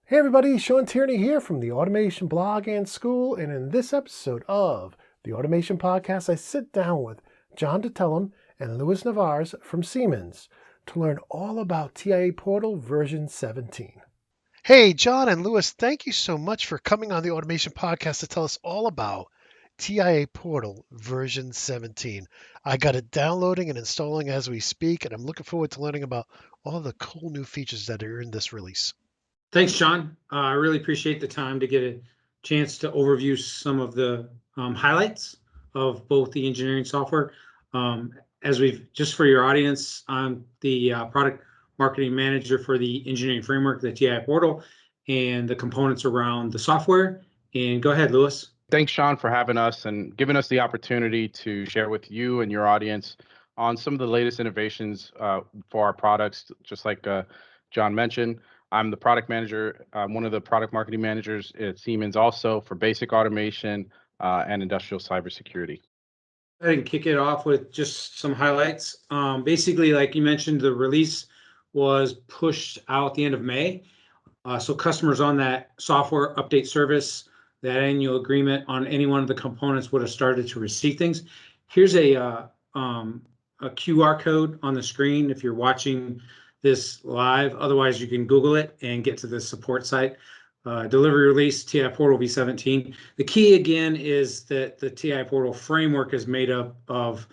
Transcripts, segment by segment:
Hey everybody, Shawn here from the Automation Blog and School, and in this episode of the Automation Podcast, I sit down with John DeTellem and Narvaez from Siemens to learn all about TIA Portal version 17. Hey, John and Lewis, thank you so much for coming on the Automation Podcast to tell us all about TIA Portal version 17. I got it downloading and installing as we speak, and I'm looking forward to learning about all the cool new features that are in this release. Thanks, Shawn. I really appreciate the time to get a chance to overview some of the highlights of both the engineering software. Just for your audience, I'm the product marketing manager for the engineering framework, the TIA Portal, and the components around the software. And go ahead, Lewis. Thanks, Shawn, for having us and giving us the opportunity to share with you and your audience on some of the latest innovations for our products. Just like John mentioned, I'm the product manager. I'm one of the product marketing managers at Siemens also for basic automation and industrial cybersecurity. I can kick it off with just some highlights. Basically, like you mentioned, the release was pushed out the end of May. So customers on that software update service, that annual agreement on any one of the components would have started to receive things. Here's a QR code on the screen if you're watching this live. Otherwise, you can Google it and get to the support site. Delivery release, TI Portal v17. The key again is that the TI Portal framework is made up of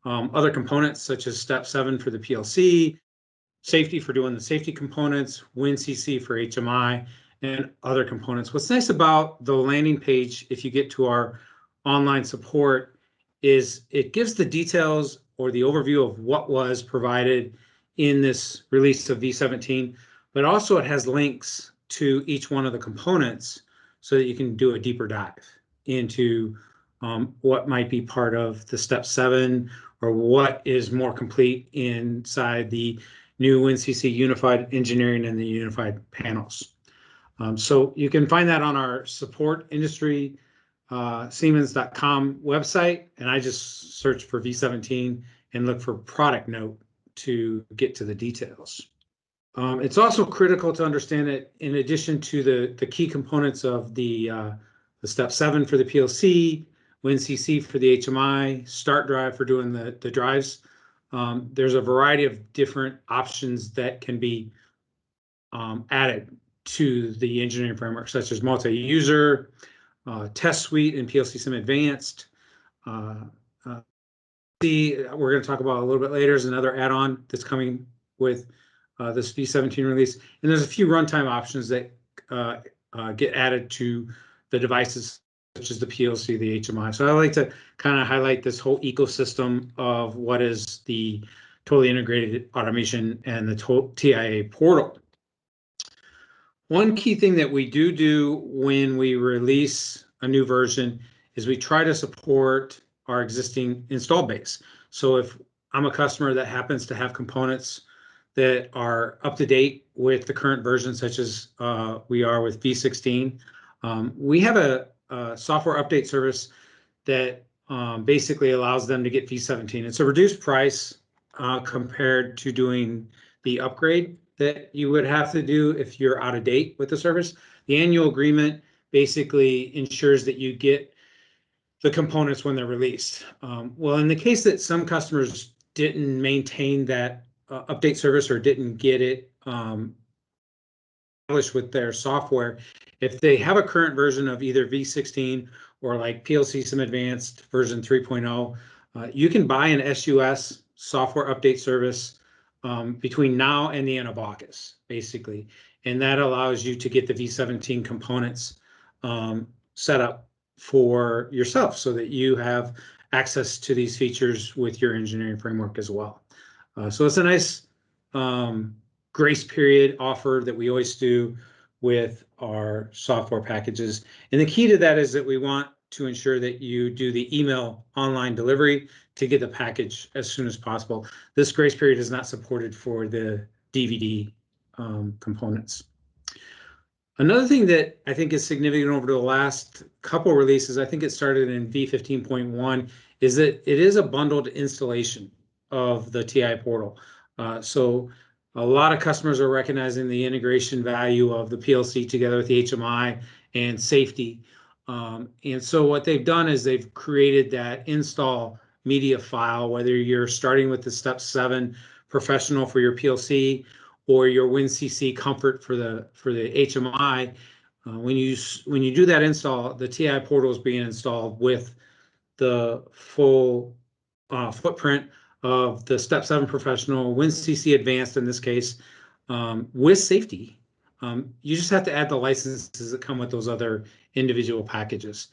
other components such as Step 7 for the PLC, safety for doing the safety components, WinCC for HMI, and other components. What's nice about the landing page, if you get to our online support, is it gives the details or the overview of what was provided in this release of v17, but also it has links to each one of the components so that you can do a deeper dive into what might be part of the Step 7 or what is more complete inside the new WinCC Unified Engineering and the Unified Panels. So you can find that on our support industry Siemens.com website, and I just search for v17 and look for product note to get to the details. It's also critical to understand that in addition to the key components of the Step 7 for the PLC, WinCC for the HMI, start drive for doing the drives, there's a variety of different options that can be added to the engineering framework, such as multi-user, test suite, and PLC Sim Advanced. We're going to talk about a little bit later is another add-on that's coming with this v17 release. And there's a few runtime options that get added to the devices, such as the PLC, the HMI. So I like to kind of highlight this whole ecosystem of what is the totally integrated automation and the TIA portal. One key thing that we do when we release a new version is we try to support our existing install base. So if I'm a customer that happens to have components that are up to date with the current version, such as we are with v16, we have a software update service that basically allows them to get v17. It's a reduced price compared to doing the upgrade that you would have to do if you're out of date with the service. The annual agreement basically ensures that you get the components when they're released. Well, in the case that some customers didn't maintain that update service or didn't get it established with their software, if they have a current version of either v16 or like PLC Sim Advanced version 3.0, you can buy an SUS software update service between now and the end of August, basically. And that allows you to get the v17 components set up for yourself so that you have access to these features with your engineering framework as well. So it's a nice grace period offer that we always do with our software packages. And the key to that is that we want to ensure that you do the email online delivery to get the package as soon as possible. This grace period is not supported for the DVD components. Another thing that I think is significant over the last couple releases, I think it started in v15.1, is that it is a bundled installation of the TI portal. So a lot of customers are recognizing the integration value of the PLC together with the HMI and safety. And so what they've done is they've created that install media file, whether you're starting with the Step 7 Professional for your PLC or your WinCC Comfort for the HMI. When you do that install, the TI portal is being installed with the full footprint of the Step 7 Professional, WinCC Advanced in this case, with safety. You just have to add the licenses that come with those other individual packages.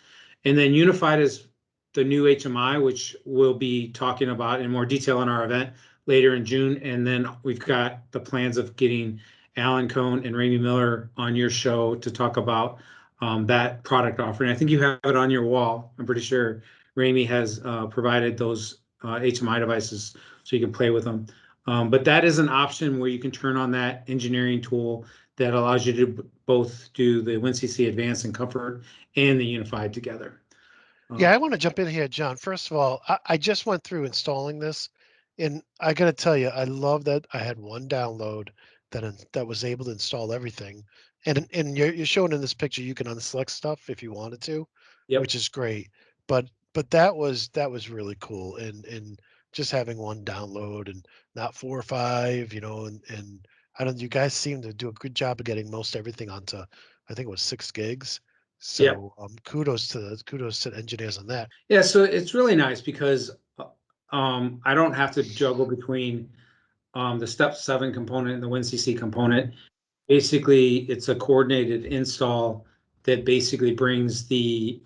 And then Unified is the new HMI, which we'll be talking about in more detail in our event later in June. And then we've got the plans of getting Alan Cohn and Ramey Miller on your show to talk about that product offering. I think you have it on your wall. I'm pretty sure Ramey has provided those HMI devices so you can play with them. But that is an option where you can turn on that engineering tool that allows you to both do the WinCC Advanced and Comfort and the Unified together. Yeah, I want to jump in here, John. First of all, I just went through installing this, and I got to tell you, I love that I had one download that was able to install everything. And you're showing in this picture you can unselect stuff if you wanted to, Yep. which is great. But that was really cool, and just having one download and not 4 or 5, and I don't. You guys seem to do a good job of getting most everything onto, I think it was 6 gigs. Yep. So kudos to the engineers on that. Yeah, so it's really nice because I don't have to juggle between the Step 7 component and the WinCC component. Basically, it's a coordinated install that basically brings the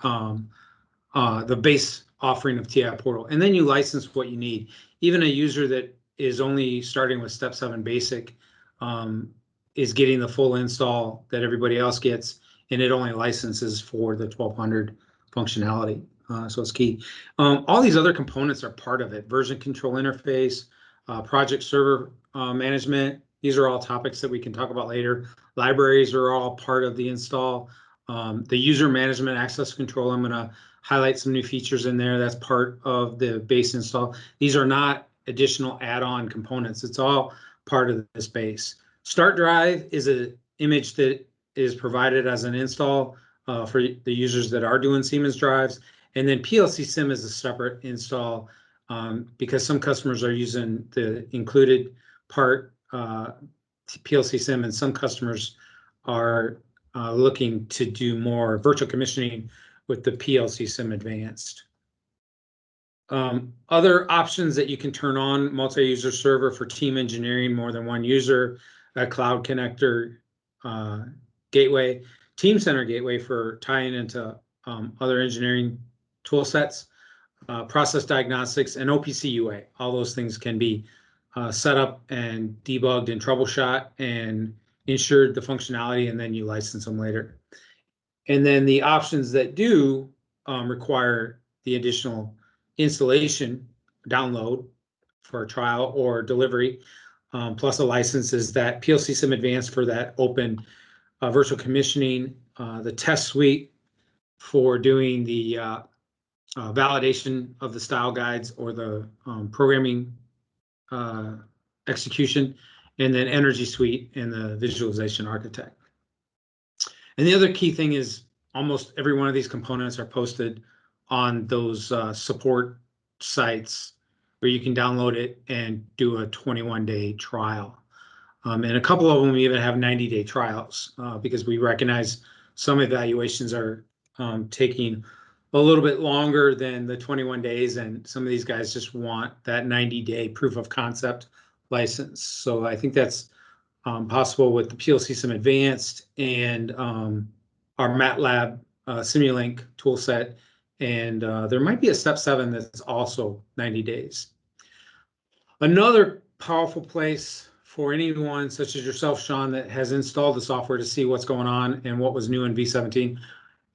base offering of TI Portal, and then you license what you need. Even a user that is only starting with Step 7 Basic is getting the full install that everybody else gets, and it only licenses for the 1200 functionality. So it's key. All these other components are part of it. Version control interface, project server management. These are all topics that we can talk about later. Libraries are all part of the install. The user management access control, I'm going to highlight some new features in there. That's part of the base install. These are not additional add-on components. It's all part of this base. Start drive is an image that is provided as an install for the users that are doing Siemens drives. And then PLC Sim is a separate install because some customers are using the included part PLC Sim, and some customers are looking to do more virtual commissioning with the PLC Sim Advanced. Other options that you can turn on: multi-user server for team engineering, more than one user, a cloud connector gateway, Team Center gateway for tying into other engineering tool sets, process diagnostics, and OPC UA. All those things can be set up and debugged and troubleshot and ensured the functionality, and then you license them later. And then the options that do require the additional installation, download for a trial or delivery, plus a license, is that PLC Sim Advanced for that open virtual commissioning, the test suite for doing the validation of the style guides or the programming execution, and then Energy Suite and the visualization architect. And the other key thing is almost every one of these components are posted on those support sites where you can download it and do a 21-day trial. And a couple of them even have 90-day trials because we recognize some evaluations are taking a little bit longer than the 21 days, and some of these guys just want that 90-day proof of concept license. So I think that's possible with the PLC Sim Advanced and our MATLAB Simulink toolset, and there might be a Step 7 that's also 90 days. Another powerful place for anyone such as yourself, Shawn, that has installed the software to see what's going on and what was new in v17.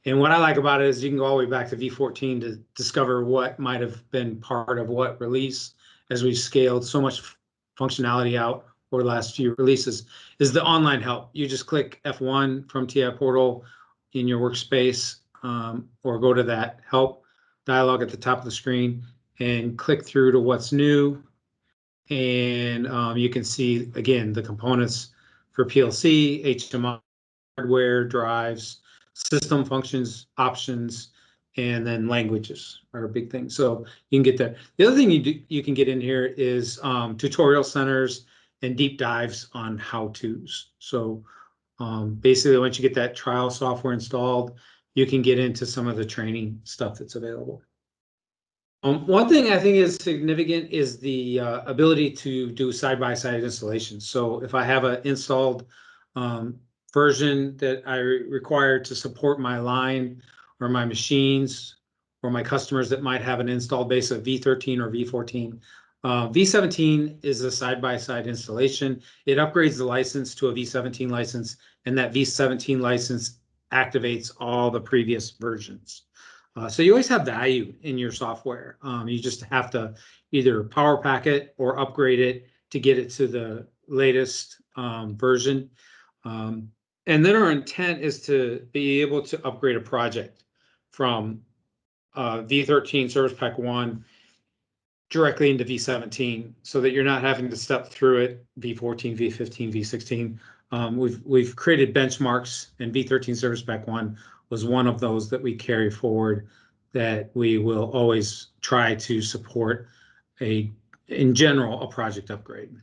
And what I like about it is you can go all the way back to v14 to discover what might have been part of what release, as we've scaled so much functionality out over the last few releases, is the online help. You just click F1 from TI Portal in your workspace, or go to that help dialog at the top of the screen and click through to what's new. And you can see, again, the components for PLC, HMI hardware, drives, system functions, options, and then languages are a big thing. So you can get there. The other thing you can get in here is tutorial centers and deep dives on how-tos. So basically, once you get that trial software installed, you can get into some of the training stuff that's available. One thing I think is significant is the ability to do side-by-side installations. So if I have an installed version that I require to support my line or my machines or my customers that might have an installed base of v13 or v14, v17 is a side-by-side installation. It upgrades the license to a v17 license, and that v17 license activates all the previous versions. So you always have value in your software. You just have to either power pack it or upgrade it to get it to the latest version. And then our intent is to be able to upgrade a project from v13 Service Pack 1 directly into v17, so that you're not having to step through it, v14, v15, v16. We've created benchmarks, and v13 Service Pack 1 was one of those that we carry forward, that we will always try to support in general, a project upgrade.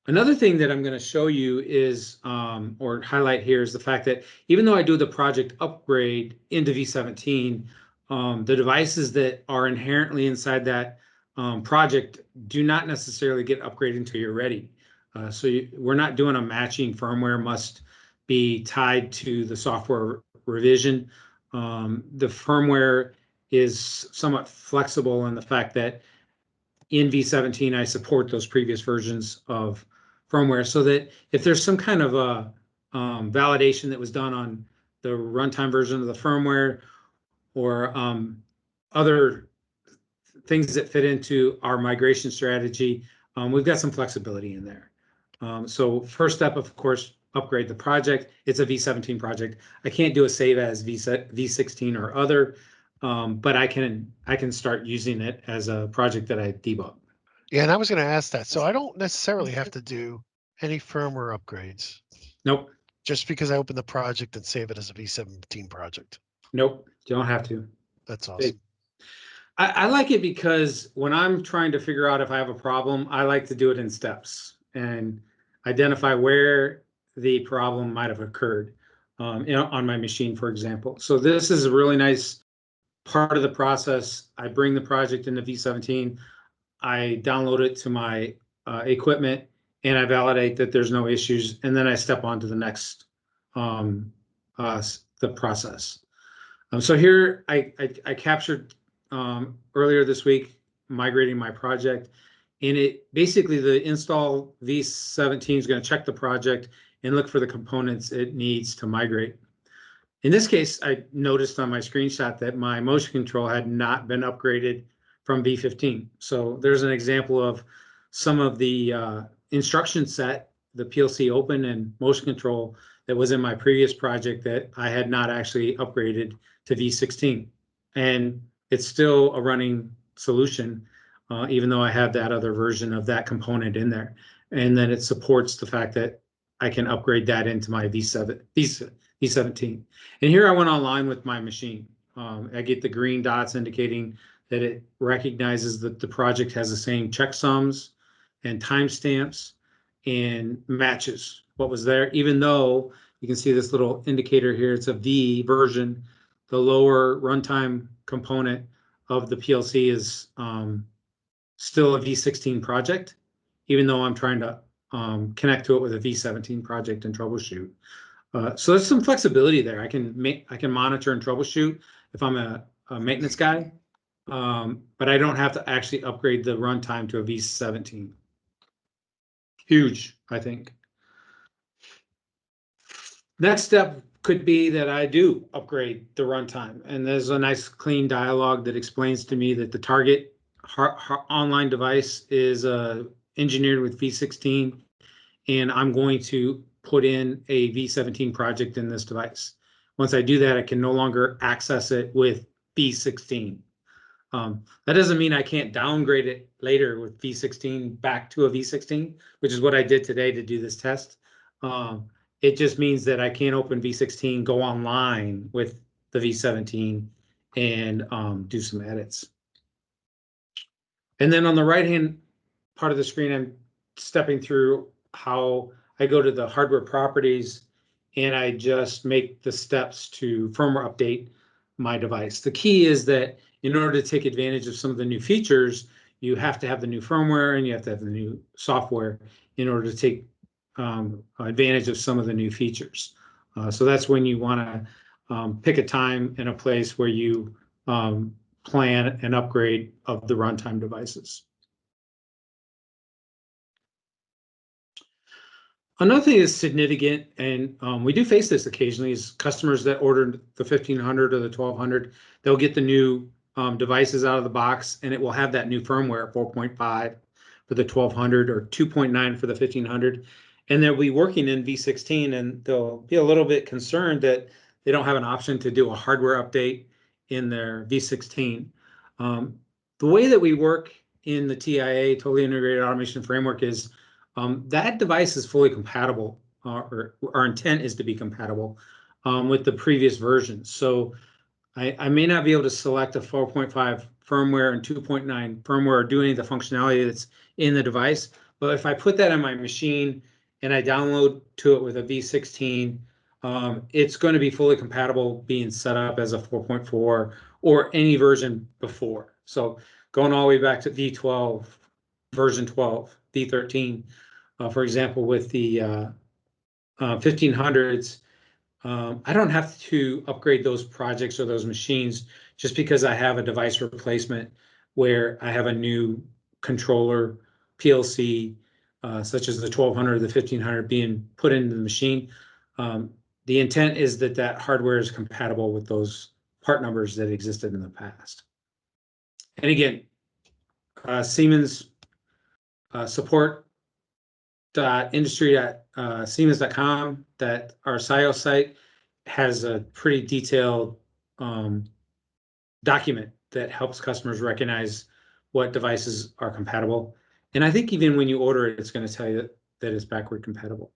Another thing that I'm going to show you is, or highlight here, is the fact that even though I do the project upgrade into v17, the devices that are inherently inside that project do not necessarily get upgraded until you're ready. We're not doing a matching firmware must be tied to the software revision. The firmware is somewhat flexible in the fact that in v17 I support those previous versions of firmware, so that if there's some kind of a validation that was done on the runtime version of the firmware, or other things that fit into our migration strategy, we've got some flexibility in there. So first step, of course, upgrade the project. It's a v17 project. I can't do a save as v16 or other, but I can start using it as a project that I debug. Yeah, and I was going to ask that. So I don't necessarily have to do any firmware upgrades. Nope. Just because I open the project and save it as a v17 project. Nope. You don't have to. That's awesome. I like it because when I'm trying to figure out if I have a problem, I like to do it in steps and identify where the problem might have occurred, on my machine, for example. So this is a really nice part of the process. I bring the project into v17, I download it to my equipment, and I validate that there's no issues, and then I step on to the next the process. So here I captured earlier this week migrating my project, and it basically, the install v17 is going to check the project and look for the components it needs to migrate. In this case, I noticed on my screenshot that my motion control had not been upgraded from v15. So there's an example of some of the instruction set, the PLC open and motion control that was in my previous project that I had not actually upgraded to v16. And it's still a running solution, even though I have that other version of that component in there. And then it supports the fact that I can upgrade that into my v17. And here I went online with my machine. I get the green dots indicating that it recognizes that the project has the same checksums and timestamps and matches what was there, even though you can see this little indicator here, it's a V version. The lower runtime component of the PLC is still a v16 project, even though I'm trying to connect to it with a v17 project and troubleshoot. So there's some flexibility there. I can monitor and troubleshoot if I'm a maintenance guy, but I don't have to actually upgrade the runtime to a v17. Huge, I think. Next step could be that I do upgrade the runtime, and there's a nice clean dialogue that explains to me that the target online device is engineered with v16, and I'm going to put in a v17 project in this device. Once I do that, I can no longer access it with v16. That doesn't mean I can't downgrade it later with v16 back to a v16, which is what I did today to do this test. It just means that I can't open v16, go online with the v17 and do some edits. And then on the right-hand part of the screen, I'm stepping through how I go to the hardware properties and I just make the steps to firmware update my device. The key is that in order to take advantage of some of the new features, you have to have the new firmware and you have to have the new software in order to take advantage of some of the new features. So that's when you want to pick a time and a place where you plan an upgrade of the runtime devices. Another thing that's significant, and we do face this occasionally, is customers that ordered the 1500 or the 1200, they'll get the new devices out of the box, and it will have that new firmware, 4.5 for the 1200 or 2.9 for the 1500, and they'll be working in v16, and they'll be a little bit concerned that they don't have an option to do a hardware update in their v16. The way that we work in the TIA, Totally Integrated Automation Framework, is that device is fully compatible, or our intent is to be compatible with the previous versions. So I may not be able to select a 4.5 firmware and 2.9 firmware or do any of the functionality that's in the device. But if I put that on my machine and I download to it with a v16, it's going to be fully compatible being set up as a 4.4 or any version before. So going all the way back to v12, version 12, v13, for example, with the 1500s, I don't have to upgrade those projects or those machines just because I have a device replacement where I have a new controller, PLC, such as the 1200 or the 1500 being put into the machine. The intent is that that hardware is compatible with those part numbers that existed in the past. And again, Siemens support.industry.siemens.com, that our SIO site has a pretty detailed document that helps customers recognize what devices are compatible. And I think even when you order it, it's going to tell you that it's backward compatible.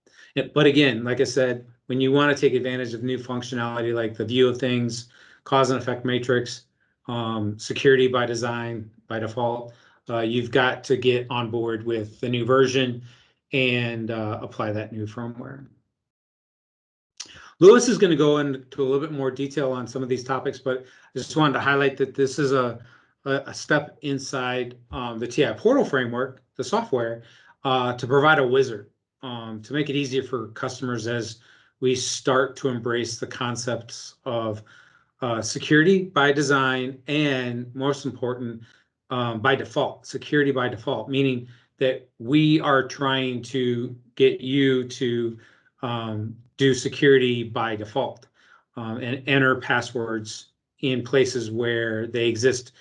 But again, like I said, when you want to take advantage of new functionality like the view of things, cause and effect matrix, security by design, by default, you've got to get on board with the new version and apply that new firmware. Louis is going to go into a little bit more detail on some of these topics, but I just wanted to highlight that this is a step inside the TI portal framework, the software, to provide a wizard, to make it easier for customers as we start to embrace the concepts of security by design and, most important, by default, security by default, meaning that we are trying to get you to do security by default and enter passwords in places where they exist,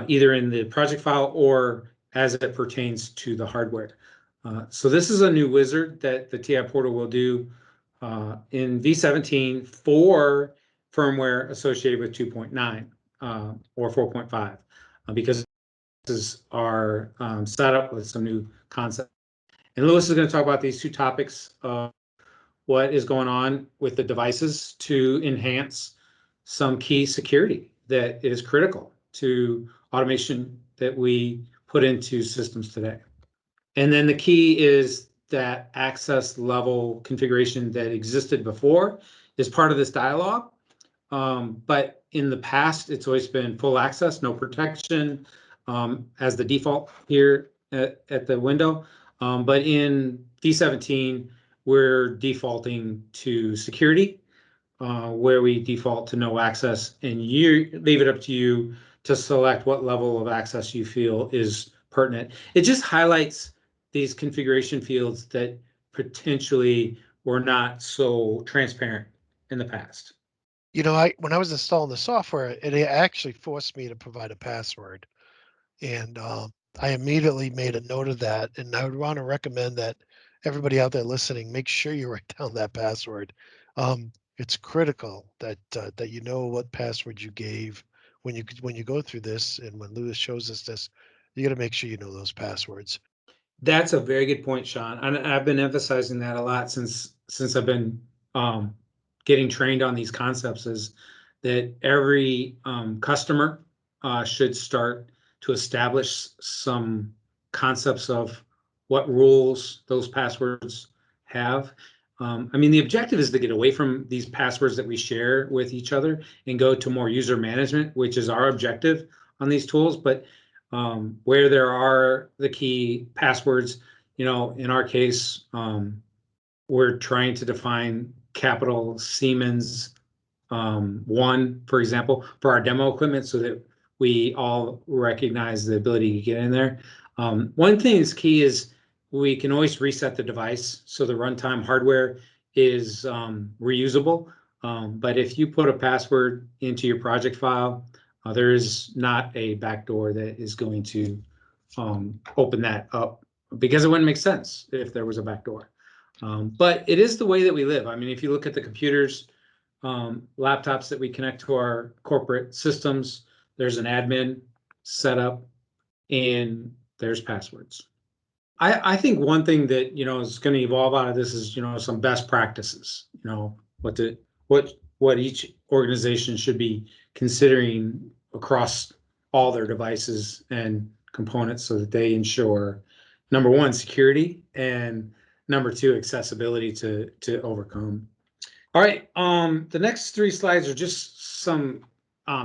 either in the project file or as it pertains to the hardware. So this is a new wizard that the TI portal will do in v17 for firmware associated with 2.9 or 4.5, because are set up with some new concepts. And Louis is going to talk about these two topics of what is going on with the devices to enhance some key security that is critical to automation that we put into systems today. And then the key is that access level configuration that existed before is part of this dialogue. But in the past, it's always been full access, no protection, as the default here at the window. But in v17, we're defaulting to security, where we default to no access, and you leave it up to you to select what level of access you feel is pertinent. It just highlights these configuration fields that potentially were not so transparent in the past. You know, when I was installing the software, it actually forced me to provide a password. And I immediately made a note of that. And I would want to recommend that everybody out there listening, make sure you write down that password. It's critical that that you know what password you gave when you go through this, and when Lewis shows us this, you got to make sure you know those passwords. That's a very good point, Shawn. And I've been emphasizing that a lot since I've been getting trained on these concepts, is that every customer should start to establish some concepts of what rules those passwords have. I mean, the objective is to get away from these passwords that we share with each other and go to more user management, which is our objective on these tools. But where there are the key passwords, in our case, we're trying to define capital Siemens 1, for example, for our demo equipment, so that we all recognize the ability to get in there. One thing is key is we can always reset the device, so the runtime hardware is reusable. But if you put a password into your project file, there is not a backdoor that is going to open that up, because it wouldn't make sense if there was a backdoor. But it is the way that we live. I mean, if you look at the computers, laptops that we connect to our corporate systems, there's an admin setup and there's passwords. I think one thing that is going to evolve out of this is some best practices. What each organization should be considering across all their devices and components, so that they ensure, number one, security, and number two, accessibility to overcome. All right, the next 3 slides are just some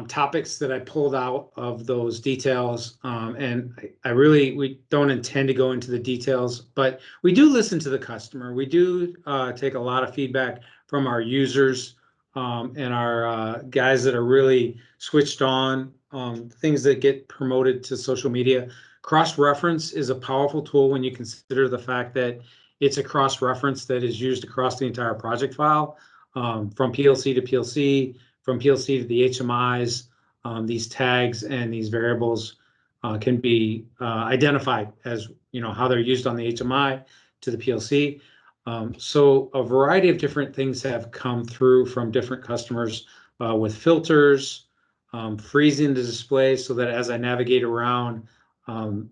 topics that I pulled out of those details, and we don't intend to go into the details, but we do listen to the customer. We do take a lot of feedback from our users and our guys that are really switched on, things that get promoted to social media. Cross-reference is a powerful tool when you consider the fact that it's a cross-reference that is used across the entire project file, from PLC to PLC, from PLC to the HMIs. These tags and these variables can be identified as how they're used on the HMI to the PLC. So a variety of different things have come through from different customers with filters, freezing the display so that as I navigate around,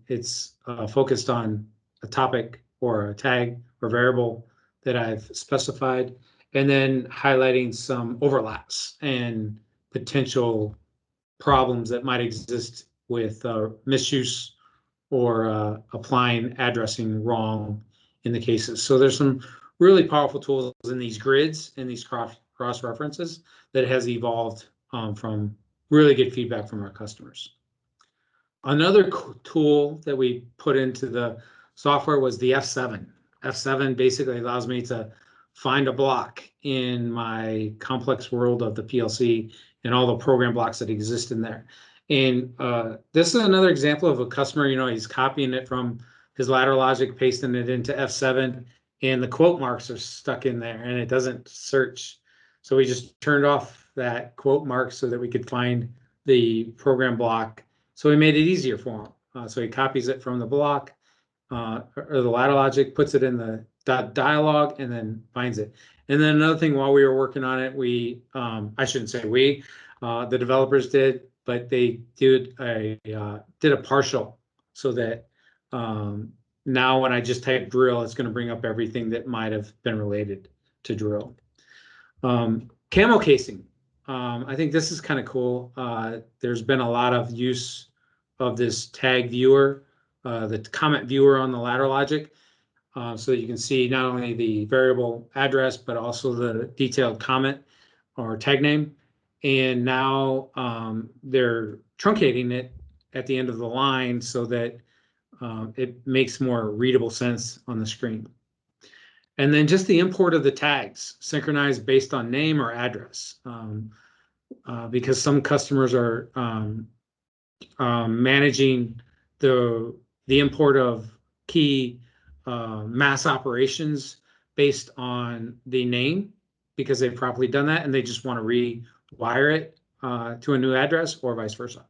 it's focused on a topic or a tag or variable that I've specified, and then highlighting some overlaps and potential problems that might exist with misuse or applying addressing wrong in the cases. So there's some really powerful tools in these grids and these cross references that has evolved from really good feedback from our customers. Another tool that we put into the software was the F7. F7 basically allows me to find a block in my complex world of the PLC and all the program blocks that exist in there. And this is another example of a customer, he's copying it from his ladder logic, pasting it into F7, and the quote marks are stuck in there and it doesn't search. So we just turned off that quote mark so that we could find the program block. So we made it easier for him. So he copies it from the block or the ladder logic, puts it in the dialog, and then finds it. And then another thing, while we were working on it, I shouldn't say we, the developers did, but they did a partial, so that now when I just type drill, it's going to bring up everything that might have been related to drill. Camo casing. I think this is kind of cool. There's been a lot of use of this tag viewer, the comment viewer on the ladder logic, so that you can see not only the variable address, but also the detailed comment or tag name. And now they're truncating it at the end of the line so that it makes more readable sense on the screen. And then just the import of the tags, synchronized based on name or address, because some customers are managing the import of key mass operations based on the name, because they've properly done that and they just want to rewire it to a new address, or vice versa.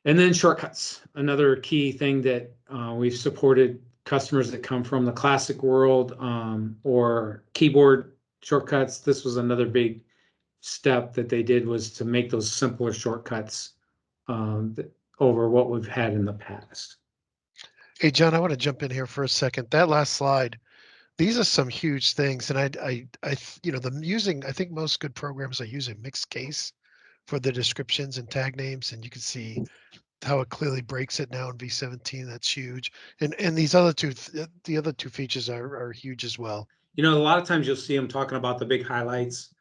And then shortcuts, another key thing that we've supported customers that come from the classic world or keyboard shortcuts. This was another big step that they did was to make those simpler shortcuts over what we've had in the past. Hey, John, I want to jump in here for a second. That last slide, these are some huge things. And I think most good programs are using mixed case for the descriptions and tag names. And you can see how it clearly breaks it now in v17. That's huge. And these other the other two features are huge as well. You know, a lot of times you'll see them talking about the big highlights,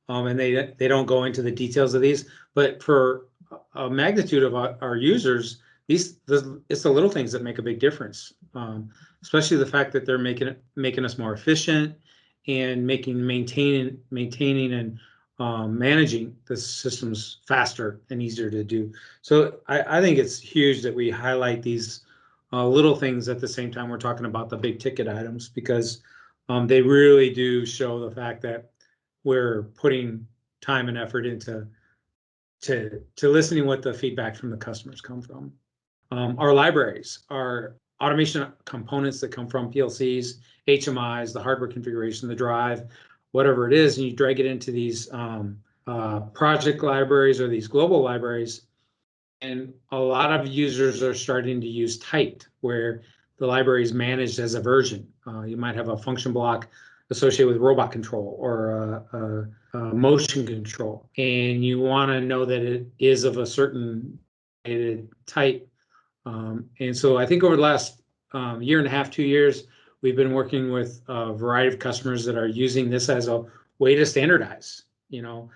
and they don't go into the details of these. But for a magnitude of our users, it's the little things that make a big difference. Especially the fact that they're making us more efficient and maintaining and managing the systems faster and easier to do. So I think it's huge that we highlight these little things at the same time we're talking about the big ticket items, because they really do show the fact that we're putting time and effort into listening what the feedback from the customers come from. Our libraries, our automation components that come from PLCs, HMIs, the hardware configuration, the drive, whatever it is, and you drag it into these project libraries or these global libraries. And a lot of users are starting to use typed, where the library is managed as a version. You might have a function block associated with robot control or motion control, and you want to know that it is of a certain type. And so I think over the last year and a half, 2 years, we've been working with a variety of customers that are using this as a way to standardize. You know,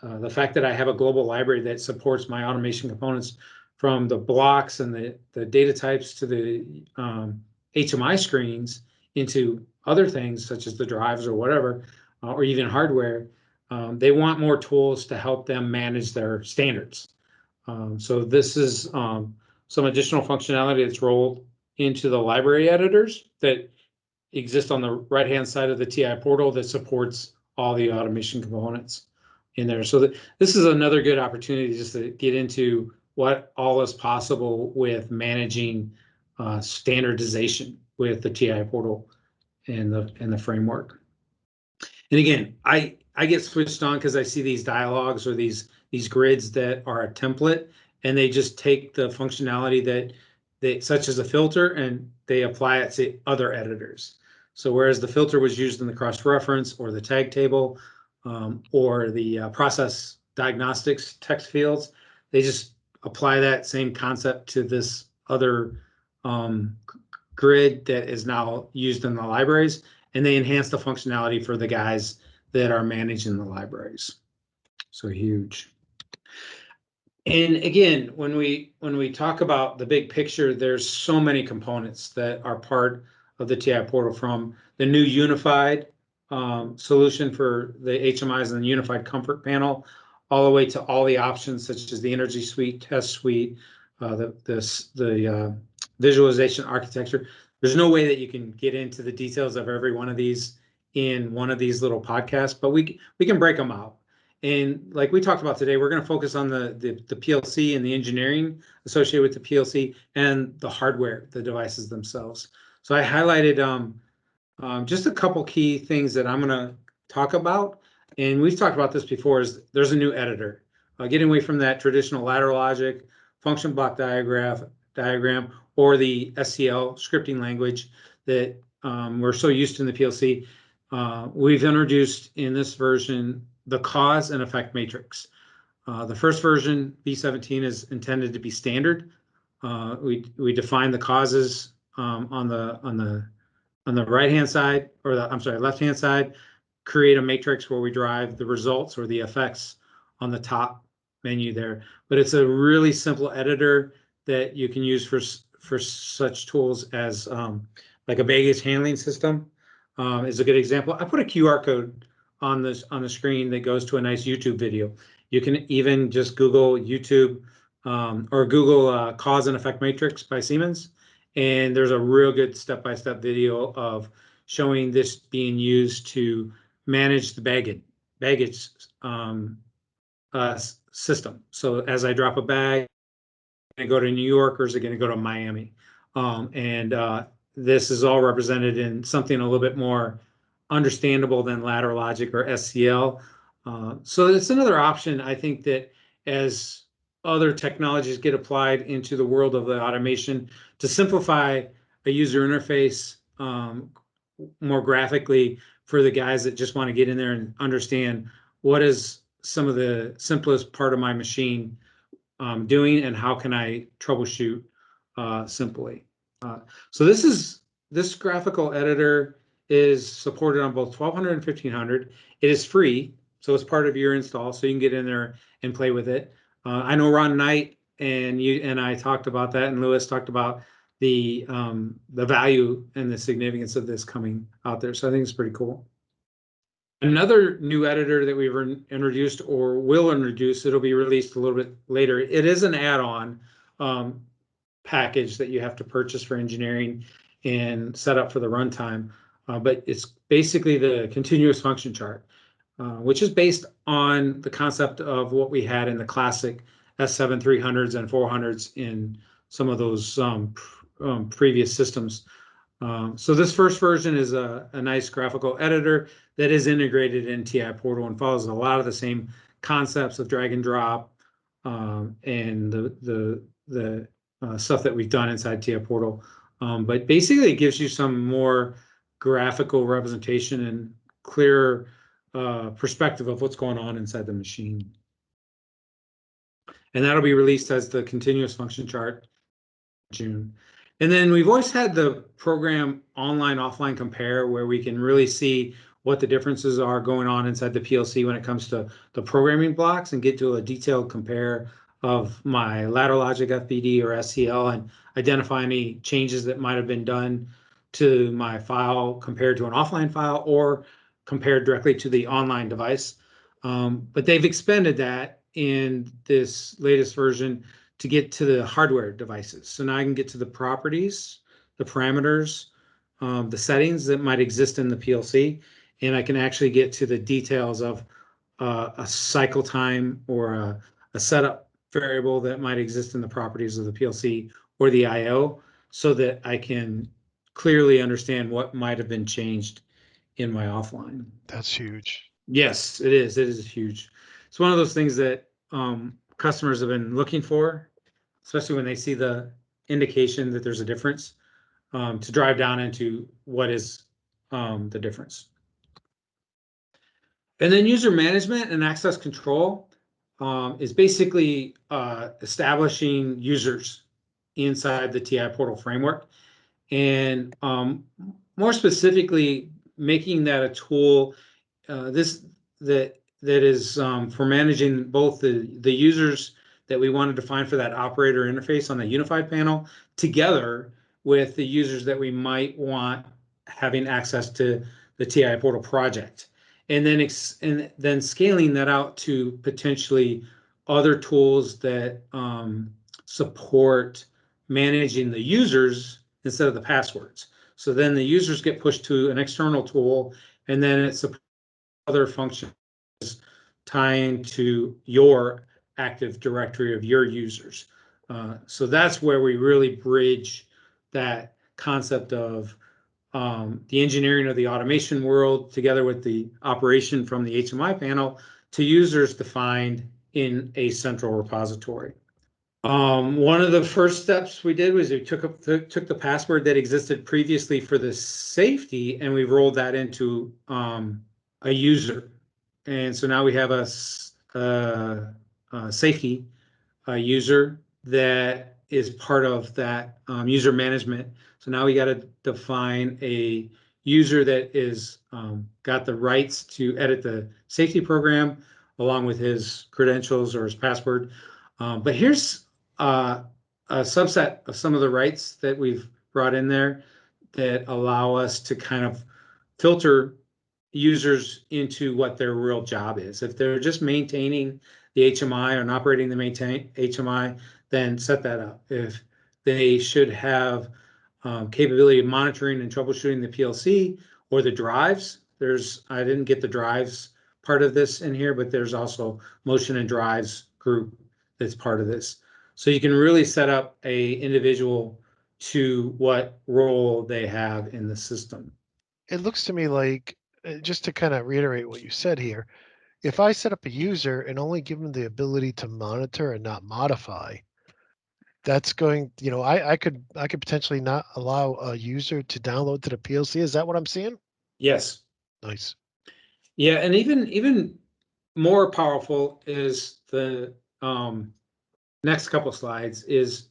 the fact that I have a global library that supports my automation components, from the blocks and the data types to the HMI screens into other things such as the drives or whatever, or even hardware. They want more tools to help them manage their standards. So this is some additional functionality that's rolled into the library editors that exist on the right-hand side of the TI portal that supports all the automation components in there. So this is another good opportunity just to get into what all is possible with managing standardization with the TI portal and the framework. And again, I get switched on because I see these dialogues or these grids that are a template, and they just take the functionality that such as a filter, and they apply it to other editors. So whereas the filter was used in the cross-reference or the tag table or the process diagnostics text fields, they just apply that same concept to this other grid that is now used in the libraries, and they enhance the functionality for the guys that are managing the libraries. So huge. And again, when we talk about the big picture, there's so many components that are part of the TI portal, from the new unified solution for the HMIs and the unified comfort panel, all the way to all the options such as the energy suite, test suite, the visualization architecture. There's no way that you can get into the details of every one of these in one of these little podcasts, but we can break them out. And like we talked about today, we're going to focus on the PLC and the engineering associated with the PLC and the hardware, the devices themselves. So I highlighted just a couple key things that I'm going to talk about. And we've talked about this before, is there's a new editor. Getting away from that traditional ladder logic, function block diagram, or the SCL scripting language that we're so used to in the PLC. We've introduced in this version the cause and effect matrix. The first version, v17, is intended to be standard. We define the causes on the right-hand side, or left-hand side, create a matrix where we drive the results or the effects on the top menu there. But it's a really simple editor that you can use for such tools as like a baggage handling system is a good example. I put a QR code on the screen that goes to a nice YouTube video. You can even just Google YouTube or Google cause and effect matrix by Siemens, and there's a real good step-by-step video of showing this being used to manage the baggage system. So as I drop a bag, going to go to New York, or is it going to go to Miami? This is all represented in something a little bit more understandable than ladder logic or SCL. So it's another option, I think, that as other technologies get applied into the world of the automation to simplify a user interface more graphically for the guys that just want to get in there and understand what is some of the simplest part of my machine doing and how can I troubleshoot simply. So this graphical editor is supported on both 1200 and 1500. It is free, so it's part of your install, so you can get in there and play with it. I know Ron Knight and you and I talked about that, and Lewis talked about the value and the significance of this coming out there. So I think it's pretty cool. Another new editor that we've introduced or will introduce, it'll be released a little bit later. It is an add-on package that you have to purchase for engineering and set up for the runtime. But it's basically the continuous function chart, which is based on the concept of what we had in the classic S7 300s and 400s in some of those previous systems. So this first version is a nice graphical editor that is integrated in TI Portal and follows a lot of the same concepts of drag and drop and the stuff that we've done inside TI Portal. But basically it gives you some more graphical representation and clearer perspective of what's going on inside the machine. And that'll be released as the continuous function chart in June. And then we've always had the program online, offline compare, where we can really see what the differences are going on inside the PLC when it comes to the programming blocks and get to a detailed compare of my ladder logic FBD or SCL and identify any changes that might have been done to my file compared to an offline file or compared directly to the online device. But they've expanded that in this latest version to get to the hardware devices. So now I can get to the properties, the parameters, the settings that might exist in the PLC, and I can actually get to the details of a cycle time or a setup variable that might exist in the properties of the PLC or the I/O, so that I can clearly understand what might have been changed in my offline. That's huge. Yes, it is. It is huge. It's one of those things that customers have been looking for, especially when they see the indication that there's a difference, to drive down into what is the difference. And then user management and access control is basically establishing users inside the TI Portal framework, and more specifically, making that a tool that is for managing both the users that we want to define for that operator interface on the unified panel, together with the users that we might want having access to the TI Portal project, and then scaling that out to potentially other tools that support managing the users instead of the passwords. So then the users get pushed to an external tool, and then it's other functions tying to your Active Directory of your users. So that's where we really bridge that concept of the engineering of the automation world together with the operation from the HMI panel to users defined in a central repository. One of the first steps we did was we took the password that existed previously for the safety, and we rolled that into a user. And so now we have a safety user that is part of that user management. So now we got to define a user that is got the rights to edit the safety program along with his credentials or his password. But here's a subset of some of the rights that we've brought in there that allow us to kind of filter users into what their real job is. If they're just maintaining the HMI or operating the HMI, then set that up. If they should have capability of monitoring and troubleshooting the PLC or the drives, I didn't get the drives part of this in here, but there's also motion and drives group that's part of this. So you can really set up a individual to what role they have in the system. It looks to me like, just to kind of reiterate what you said here, if I set up a user and only give them the ability to monitor and not modify, that's going, I could potentially not allow a user to download to the PLC. Is that what I'm seeing? Yes. Nice. Yeah, and even more powerful is the next couple slides is,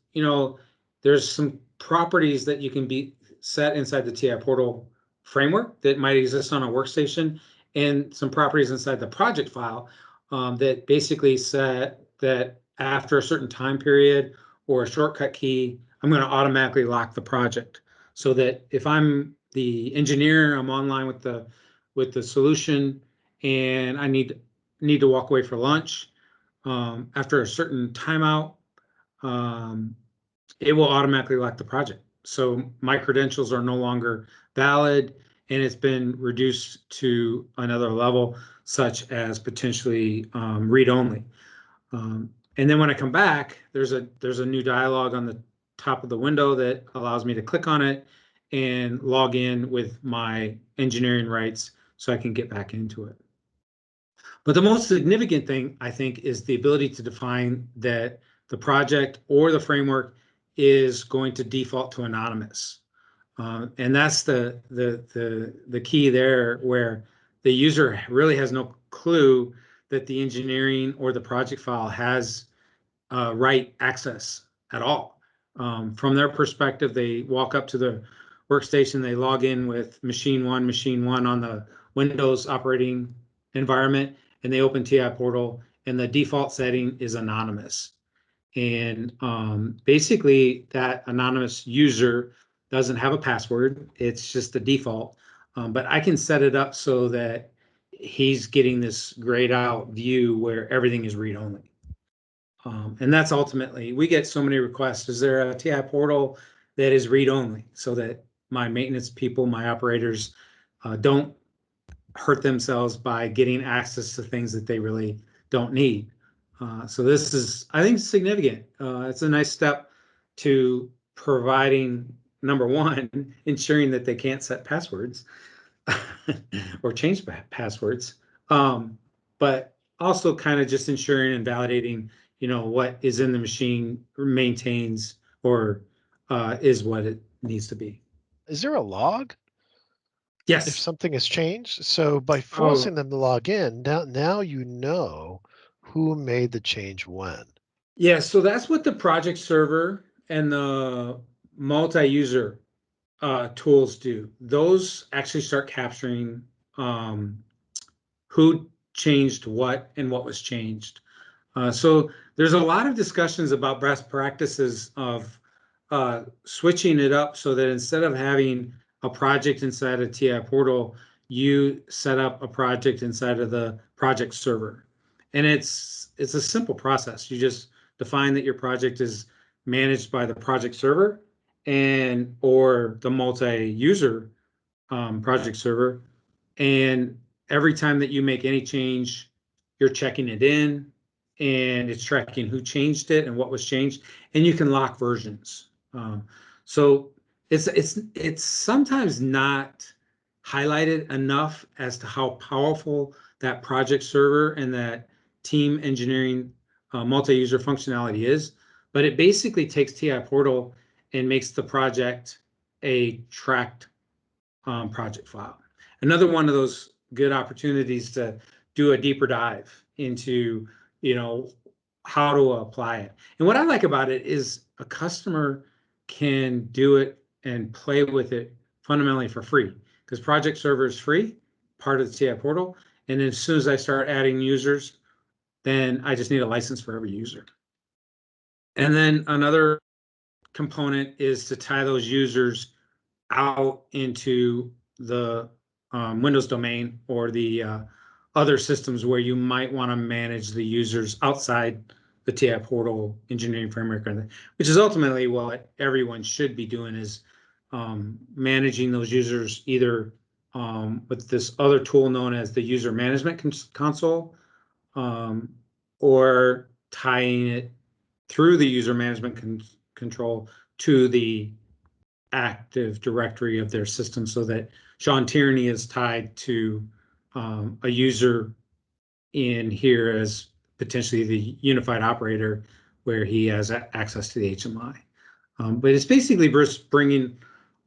there's some properties that you can be set inside the TI portal framework that might exist on a workstation, and some properties inside the project file that basically set that after a certain time period or a shortcut key, I'm going to automatically lock the project, so that if I'm the engineer, I'm online with the solution, and I need to walk away for lunch after a certain timeout, it will automatically lock the project. So my credentials are no longer valid, and it's been reduced to another level, such as potentially read only. And then when I come back, there's a new dialog on the top of the window that allows me to click on it and log in with my engineering rights so I can get back into it. But the most significant thing, I think, is the ability to define that the project or the framework is going to default to anonymous. And that's the key there, where the user really has no clue that the engineering or the project file has write access at all. From their perspective, they walk up to the workstation, they log in with machine one on the Windows operating environment, and they open TI Portal, and the default setting is anonymous. And basically, that anonymous user doesn't have a password. It's just the default. But I can set it up so that he's getting this grayed out view where everything is read only. And that's ultimately, we get so many requests. Is there a TI portal that is read only, so that my maintenance people, my operators, don't hurt themselves by getting access to things that they really don't need? So this is, I think, significant. It's a nice step to providing, number one, ensuring that they can't set passwords or change passwords, but also kind of just ensuring and validating, what is in the machine maintains or is what it needs to be. Is there a log if Yes. something has changed? So by forcing Oh, them to log in, now who made the change when. yeah. So that's what the project server and the multi-user tools do. Those actually start capturing who changed what and what was changed. So there's a lot of discussions about best practices of switching it up, so that instead of having a project inside a TI portal, you set up a project inside of the project server. And it's a simple process. You just define that your project is managed by the project server and or the multi-user project server. And every time that you make any change, you're checking it in, and it's tracking who changed it and what was changed, and you can lock versions. So it's sometimes not highlighted enough as to how powerful that project server and that team engineering multi-user functionality is. But it basically takes TI Portal and makes the project a tracked project file. Another one of those good opportunities to do a deeper dive into, how to apply it. And what I like about it is a customer can do it and play with it fundamentally for free, because project server is free, part of the TI portal. And as soon as I start adding users, then I just need a license for every user. And then another component is to tie those users out into the Windows domain or the other systems where you might want to manage the users outside the TI portal engineering framework, which is ultimately what everyone should be doing, is managing those users either with this other tool known as the user management console, or tying it through the user management control to the Active Directory of their system, so that Shawn Tierney is tied to a user in here as potentially the unified operator where he has access to the HMI. But it's basically just bringing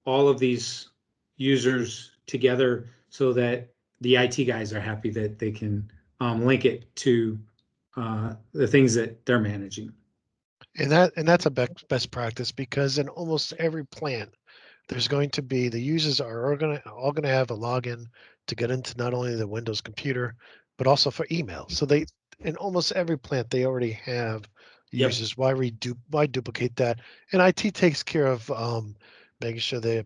all of these users together so that the IT guys are happy that they can link it to the things that they're managing. And that's a best practice, because in almost every plant, there's going to be, the users are all gonna have a login to get into not only the Windows computer, but also for email. So they, in almost every plant, they already have Yep. users. Why duplicate that? And IT takes care of making sure their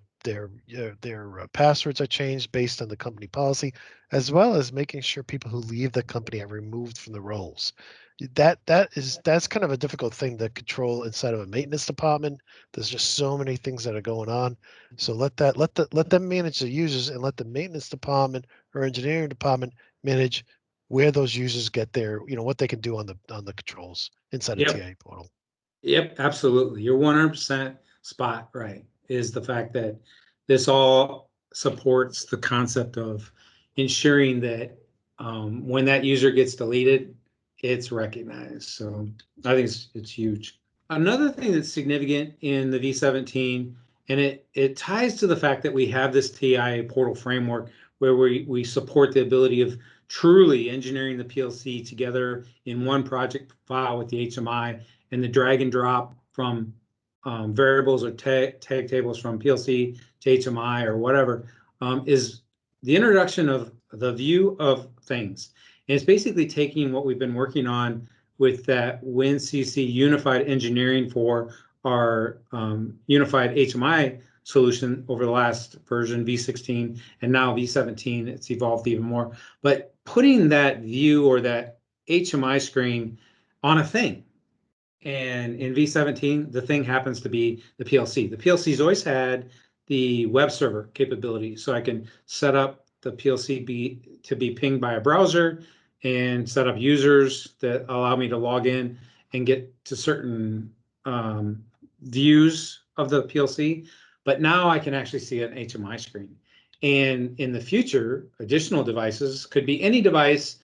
passwords are changed based on the company policy, as well as making sure people who leave the company are removed from the roles. That's kind of a difficult thing to control inside of a maintenance department. There's just so many things that are going on. So let them manage the users, and let the maintenance department or engineering department manage where those users get their, what they can do on the controls inside of Yep. TIA portal. Yep, absolutely. You're 100% spot right, is the fact that this all supports the concept of ensuring that when that user gets deleted, it's recognized. So I think it's huge. Another thing that's significant in the v17, and it ties to the fact that we have this TIA portal framework where we support the ability of truly engineering the PLC together in one project file with the HMI, and the drag and drop from variables or tag tables from PLC to HMI or whatever, is the introduction of the view of things. And it's basically taking what we've been working on with that WinCC unified engineering for our unified HMI solution over the last version, v16, and now v17, it's evolved even more. But putting that view or that HMI screen on a thing. And in v17, the thing happens to be the PLC. The PLC's always had the web server capability, so I can set up the PLC to be pinged by a browser and set up users that allow me to log in and get to certain views of the PLC. But now I can actually see an HMI screen. And in the future, additional devices could be any device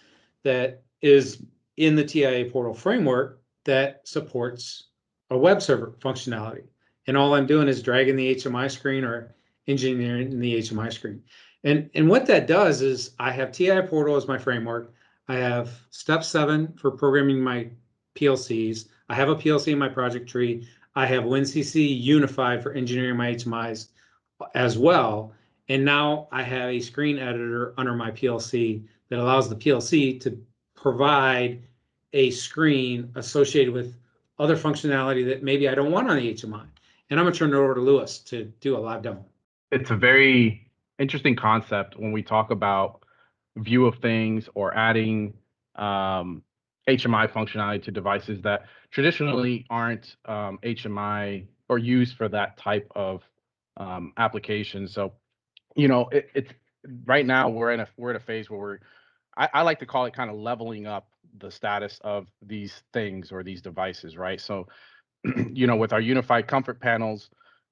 that is in the TIA portal framework that supports a web server functionality. And all I'm doing is dragging the HMI screen or engineering the HMI screen. And what that does is I have TIA portal as my framework. I have step 7 for programming my PLCs. I have a PLC in my project tree. I have WinCC unified for engineering my HMIs as well. And now I have a screen editor under my PLC that allows the PLC to provide a screen associated with other functionality that maybe I don't want on the HMI. And I'm gonna turn it over to Lewis to do a live demo. It's a very interesting concept when we talk about view of things or adding HMI functionality to devices that traditionally aren't HMI or used for that type of application. So, it's right now we're in a phase where I like to call it kind of leveling up the status of these things or these devices, right? So, with our unified comfort panels,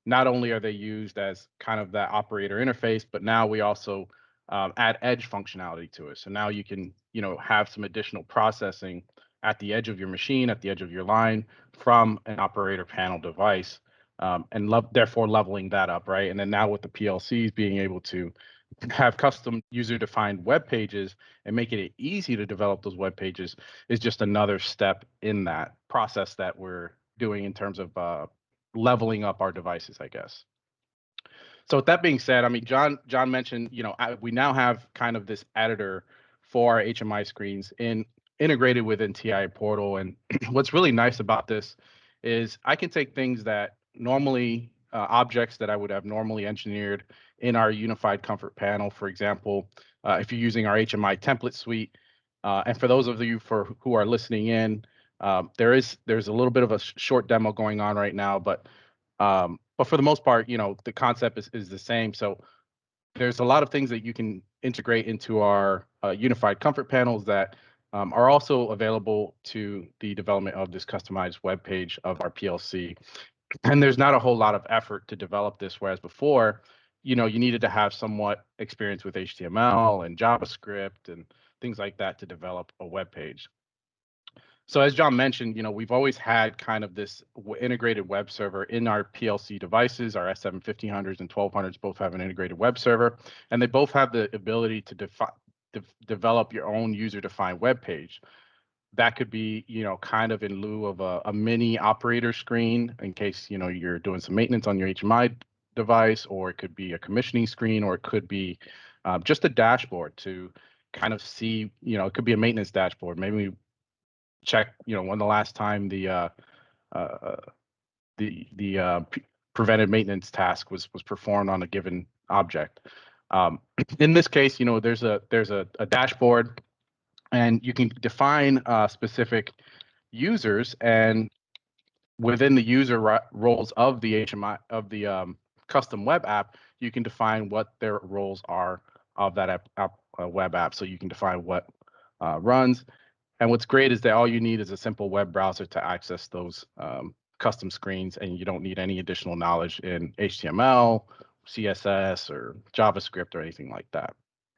not only are they used as kind of that operator interface, but now we also add edge functionality to it. So now you can, have some additional processing at the edge of your machine, at the edge of your line from an operator panel device, and therefore leveling that up, right? And then now with the PLCs being able to have custom user-defined web pages and making it easy to develop those web pages is just another step in that process that we're doing in terms of leveling up our devices, I guess. So with that being said, I mean, John mentioned, we now have kind of this editor for our HMI screens integrated within TIA portal. And what's really nice about this is I can take things that normally objects that I would have normally engineered in our unified comfort panel, for example, if you're using our HMI template suite. And for those of you who are listening in, there's a little bit of a short demo going on right now, but for the most part, the concept is the same. So there's a lot of things that you can integrate into our unified comfort panels that are also available to the development of this customized web page of our PLC. And there's not a whole lot of effort to develop this, whereas before, you needed to have somewhat experience with HTML and JavaScript and things like that to develop a web page. So as John mentioned, we've always had kind of this integrated web server in our PLC devices. Our S7 1500s and 1200s both have an integrated web server, and they both have the ability to develop your own user-defined web page. That could be, kind of in lieu of a mini operator screen in case, you're doing some maintenance on your HMI device, or it could be a commissioning screen, or it could be just a dashboard to kind of see, it could be a maintenance dashboard. Maybe check, when the last time the preventive maintenance task was performed on a given object. In this case, there's a dashboard, and you can define specific users, and within the user roles of the HMI of the custom web app, you can define what their roles are of that web app. So you can define what runs. And what's great is that all you need is a simple web browser to access those custom screens, and you don't need any additional knowledge in HTML, CSS, or JavaScript, or anything like that.